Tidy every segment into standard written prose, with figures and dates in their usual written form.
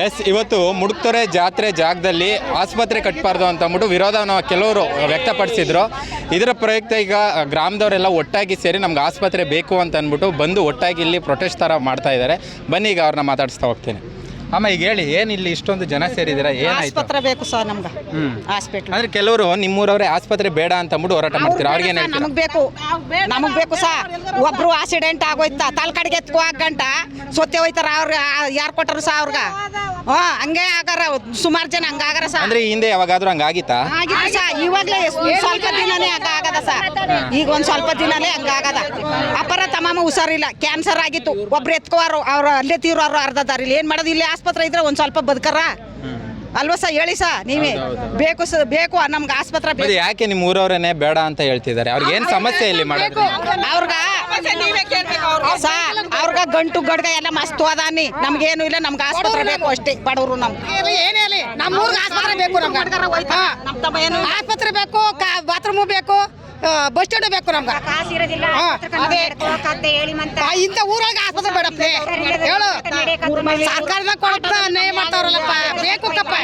S, ಇವತ್ತು ಮುಡುಕ್ತೊರೆ ಜಾತ್ರೆ ಜಾಗದಲ್ಲಿ ಆಸ್ಪತ್ರೆ ಕಟ್ಟಬಾರ್ದು ಅಂತ ಅಂದ್ಬಿಟ್ಟು ವಿರೋಧವನ್ನು ಕೆಲವರು ವ್ಯಕ್ತಪಡಿಸಿದ್ರು. ಇದರ ಪ್ರಯುಕ್ತ ಈಗ ಗ್ರಾಮದವರೆಲ್ಲ ಒಟ್ಟಾಗಿ ಸೇರಿ ನಮ್ಗೆ ಆಸ್ಪತ್ರೆ ಬೇಕು ಅಂತ ಅಂದ್ಬಿಟ್ಟು ಬಂದು ಒಟ್ಟಾಗಿ ಇಲ್ಲಿ ಪ್ರೊಟೆಸ್ಟ್ ಥರ ಮಾಡ್ತಾ ಇದ್ದಾರೆ. ಬನ್ನಿ ಈಗ ಅವ್ರನ್ನ ಮಾತಾಡಿಸ್ತಾ ಹೋಗ್ತೀನಿ. ಅಮ್ಮ, ಈಗ ಹೇಳಿ, ಏನು ಇಲ್ಲಿ ಇಷ್ಟೊಂದು ಜನ ಸೇರಿದ್ದೀರಾ, ಏನಾಯ್ತು? ಆಸ್ಪತ್ರೆ ಬೇಕು ಸರ್ ನಮ್ಗೆ. ಹಾಸ್ಪಿಟ್ಲ್ ಅಂದ್ರೆ ಕೆಲವರು ನಿಮ್ಮೂರವರೇ ಆಸ್ಪತ್ರೆ ಬೇಡ ಅಂತ ಅಂದ್ಬಿಟ್ಟು ಹೋರಾಟ ಮಾಡ್ತೀರಾ, ಅವ್ರಿಗೆ ಏನು ಹೇಳ್ತೀರಾ? ನಮಗೆ ಬೇಕು ಸರ್. ಒಬ್ರು ಆಕ್ಸಿಡೆಂಟ್ ಆಗೋಯ್ತಾ ತಲೆಕಡೆಗೆ ಎತ್ಕೋ ಗಂಟ ಸೊತ್ತೆ ಹೋಯ್ತಾರ. ಅವ್ರ ಯಾರು ಕೊಟ್ಟರು ಸಹ ಅವ್ರಿಗೆ ಹಂಗೆ ಆಗಾರ. ಸುಮಾರು ಜನ ಹಂಗಾಗಾರ ಸರ್. ಅಂದ್ರೆ ಹಿಂದೆ ಯಾವಾಗಾದ್ರೂ ಹಂಗಾಗಿತ್ತಾ? ಆಗಿತ್ತು ಸರ್. ಇವಾಗಲೇ ಸ್ವಲ್ಪ ದಿನನೇ ಹಂಗಾಗದ ಸರ್. ಈಗ ಒಂದು ಸ್ವಲ್ಪ ದಿನನೇ ಹಂಗಾಗದ. ಅಪರ ತಮಾಮ ಹುಷಾರಿಲ್ಲ, ಕ್ಯಾನ್ಸರ್ ಆಗಿತ್ತು. ಒಬ್ರು ಎತ್ಕೋರು, ಅವ್ರು ಅಲ್ಲೇ ತೀರೋರು ಅರ್ಧ ದಾರಿಲಿ. ಏನು ಮಾಡೋದು? ಇಲ್ಲಿ ಆಸ್ಪತ್ರೆ ಇದ್ರೆ ಒಂದು ಸ್ವಲ್ಪ ಬದುಕರ ಅಲ್ವಾ ಸರ್? ಹೇಳಿ ಸರ್ ನೀವೇ. ಬೇಕು ಬೇಕು ನಮ್ಗೆ ಆಸ್ಪತ್ರೆ ಬೇಕು. ಯಾಕೆ ನಿಮ್ಮ ಊರವರೇನೆ ಬೇಡ ಅಂತ ಹೇಳ್ತಿದ್ದಾರೆ? ಅವ್ರಿಗೆ ಏನು ಸಮಸ್ಯೆ ಇಲ್ಲಿ ಮಾಡೋದು? ಅವ್ರಗ ಗಂಟು ಗಡ್ಗ ಎಲ್ಲ ಮಸ್ತ್ ಅದಾನಿ. ನಮ್ಗೇನು ಇಲ್ಲ, ನಮ್ಗೆ ಆಸ್ಪತ್ರೆ ಬೇಕು ಅಷ್ಟೇ. ಬಡವರು ನಮ್ಗೆ ನಮ್ಮೂರ್ಗೆ ಆಸ್ಪತ್ರೆ ಬೇಕು. ನಮ್ಗೆ ಆಸ್ಪತ್ರೆ ಬೇಕು, ಬಾತ್ರೂಮು ಬೇಕು, ಬಸ್ ಸ್ಟ್ಯಾಂಡ್ ಬೇಕು ನಮ್ಗೆ. ಇಂಥ ಊರಾಗ ಆಸ್ಪತ್ರೆ ಬೇಡಪ್ಪ. ಹೇಳು, ಸರ್ಕಾರದಾಗ ಕೊಡಪ್ಪ, ಅನ್ಯಾಯ ಮಾಡ್ತಾವ್ರಲ್ಲಪ್ಪ. ಬೇಕು ಕಪ್ಪ.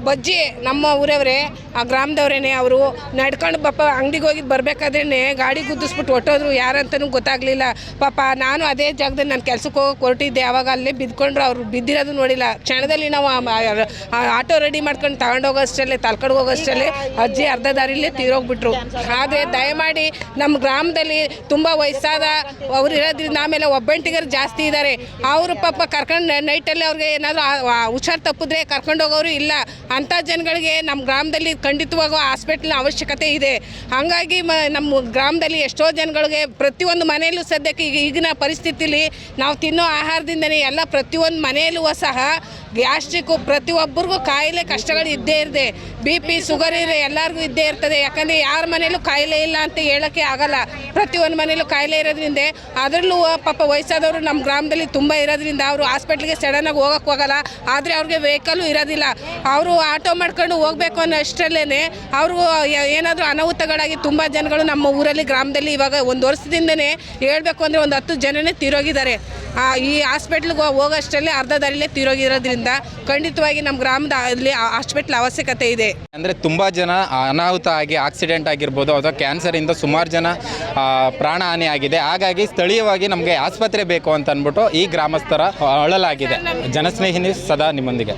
ಬಜ್ಜಿ ನಮ್ಮ ಊರವ್ರೆ, ಆ ಗ್ರಾಮದವ್ರೇನೆ. ಅವರು ನಡ್ಕೊಂಡು ಪಾಪ ಅಂಗಡಿಗೆ ಹೋಗಿ ಬರ್ಬೇಕಾದ್ರೇನೆ ಗಾಡಿ ಗುದ್ದಿಸ್ಬಿಟ್ಟು ಹೊಟ್ಟೋದ್ರು. ಯಾರಂತನೂ ಗೊತ್ತಾಗ್ಲಿಲ್ಲ ಪಾಪ. ನಾನು ಅದೇ ಜಾಗದಲ್ಲಿ ನಾನು ಕೆಲ್ಸಕ್ಕೆ ಹೋಗಕ್ಕೆ ಹೊರಟಿದ್ದೆ. ಅವಾಗ ಅಲ್ಲೇ ಬಿದ್ಕೊಂಡ್ರು. ಅವ್ರು ಬಿದ್ದಿರೋದು ನೋಡಿಲ್ಲ. ಕ್ಷಣದಲ್ಲಿ ನಾವು ಆಟೋ ರೆಡಿ ಮಾಡ್ಕೊಂಡು ತಗೊಂಡೋಗೋಷ್ಟಲ್ಲೇ, ತಲ್ಕಡ್ಗೆ ಹೋಗೋಷ್ಟಲ್ಲೇ ಅಜ್ಜಿ ಅರ್ಧ ದಾರಿಲೇ ತೀರೋಗ್ಬಿಟ್ರು. ಆದರೆ ದಯಮಾಡಿ ನಮ್ಮ ಗ್ರಾಮದಲ್ಲಿ ತುಂಬ ವಯಸ್ಸಾದ ಅವ್ರು ಇರೋದ್ರಿಂದ, ಆಮೇಲೆ ಒಬ್ಬಂಟಿಗರು ಜಾಸ್ತಿ ಇದ್ದಾರೆ. ಅವರು ಪಾಪ ಕರ್ಕೊಂಡು ನೈಟಲ್ಲಿ ಅವ್ರಿಗೆ ಏನಾದರೂ ಹುಷಾರು ತಪ್ಪಿದ್ರೆ ಕರ್ಕೊಂಡು ಹೋಗೋರು ಇಲ್ಲ. ಅಂಥ ಜನಗಳಿಗೆ ನಮ್ಮ ಗ್ರಾಮದಲ್ಲಿ ಖಂಡಿತವಾಗೂ ಹಾಸ್ಪಿಟ್ಲಿನ ಅವಶ್ಯಕತೆ ಇದೆ. ಹಾಗಾಗಿ ನಮ್ಮ ಗ್ರಾಮದಲ್ಲಿ ಎಷ್ಟೋ ಜನಗಳಿಗೆ ಪ್ರತಿಯೊಂದು ಮನೆಯಲ್ಲೂ ಸದ್ಯಕ್ಕೆ ಈಗಿನ ಪರಿಸ್ಥಿತಿಲಿ ನಾವು ತಿನ್ನೋ ಆಹಾರದಿಂದನೇ ಎಲ್ಲ ಪ್ರತಿಯೊಂದು ಮನೆಯಲ್ಲೂ ಸಹ ಗ್ಯಾಸ್ಟ್ರಿಕ್ಕು, ಪ್ರತಿಯೊಬ್ಬರಿಗೂ ಕಾಯಿಲೆ ಕಷ್ಟಗಳು ಇದ್ದೇ ಇರುತ್ತೆ. BP ಶುಗರ್ ಎಲ್ಲರಿಗೂ ಇದ್ದೇ ಇರ್ತದೆ. ಯಾಕಂದರೆ ಯಾರ ಮನೇಲೂ ಕಾಯಿಲೆ ಇಲ್ಲ ಅಂತ ಹೇಳೋಕ್ಕೆ ಆಗಲ್ಲ. ಪ್ರತಿಯೊಂದು ಮನೇಲೂ ಕಾಯಿಲೆ ಇರೋದ್ರಿಂದ, ಅದರಲ್ಲೂ ಪಾಪ ವಯಸ್ಸಾದವರು ನಮ್ಮ ಗ್ರಾಮದಲ್ಲಿ ತುಂಬ ಇರೋದ್ರಿಂದ ಅವರು ಹಾಸ್ಪಿಟ್ಲಿಗೆ ಸಡನ್ನಾಗಿ ಹೋಗೋಕ್ಕೆ ಹೋಗಲ್ಲ. ಆದರೆ ಅವ್ರಿಗೆ ವೆಹಿಕಲ್ಲು ಇರೋದಿಲ್ಲ. ಅವರು ಆಟೋ ಮಾಡ್ಕೊಂಡು ಹೋಗಬೇಕು ಅನ್ನೋ ಅಷ್ಟರಲ್ಲೇ ಅವ್ರಿಗೂ ಏನಾದರೂ ಅನಾಹುತಗಳಾಗಿ ತುಂಬ ಜನಗಳು ನಮ್ಮ ಊರಲ್ಲಿ ಗ್ರಾಮದಲ್ಲಿ ಇವಾಗ ಒಂದು ವರ್ಷದಿಂದನೇ ಹೇಳಬೇಕು ಅಂದರೆ ಒಂದು 10 ಜನನೇ ತೀರೋಗಿದ್ದಾರೆ. ಈ ಹಾಸ್ಪಿಟ್ಲಿಗೆ ಹೋಗೋಷ್ಟರಲ್ಲಿ ಅರ್ಧ ದಾರಿಲೇ ತೀರೋಗಿರೋದ್ರಿಂದ ಖಂಡಿತವಾಗಿ ನಮ್ಮ ಗ್ರಾಮದ ಅಲ್ಲಿ ಹಾಸ್ಪಿಟ್ಲ್ ಅವಶ್ಯಕತೆ ಇದೆ. ಅಂದರೆ ತುಂಬ ಜನ ಅನಾಹುತ ಆಗಿ ಆಕ್ಸಿಡೆಂಟ್ ಆಗಿರ್ಬೋದು, ಅಥವಾ ಕ್ಯಾನ್ಸರಿಂದ ಸುಮಾರು ಜನ ಪ್ರಾಣಹಾನಿ ಆಗಿದೆ. ಹಾಗಾಗಿ ಸ್ಥಳೀಯವಾಗಿ ನಮಗೆ ಆಸ್ಪತ್ರೆ ಬೇಕು ಅಂತ ಅಂದ್ಬಿಟ್ಟು ಈ ಗ್ರಾಮಸ್ಥರ ಅಳಲಾಗಿದೆ. ಜನಸ್ನೇಹಿನಿ ಸದಾ ನಿಮ್ಮೊಂದಿಗೆ.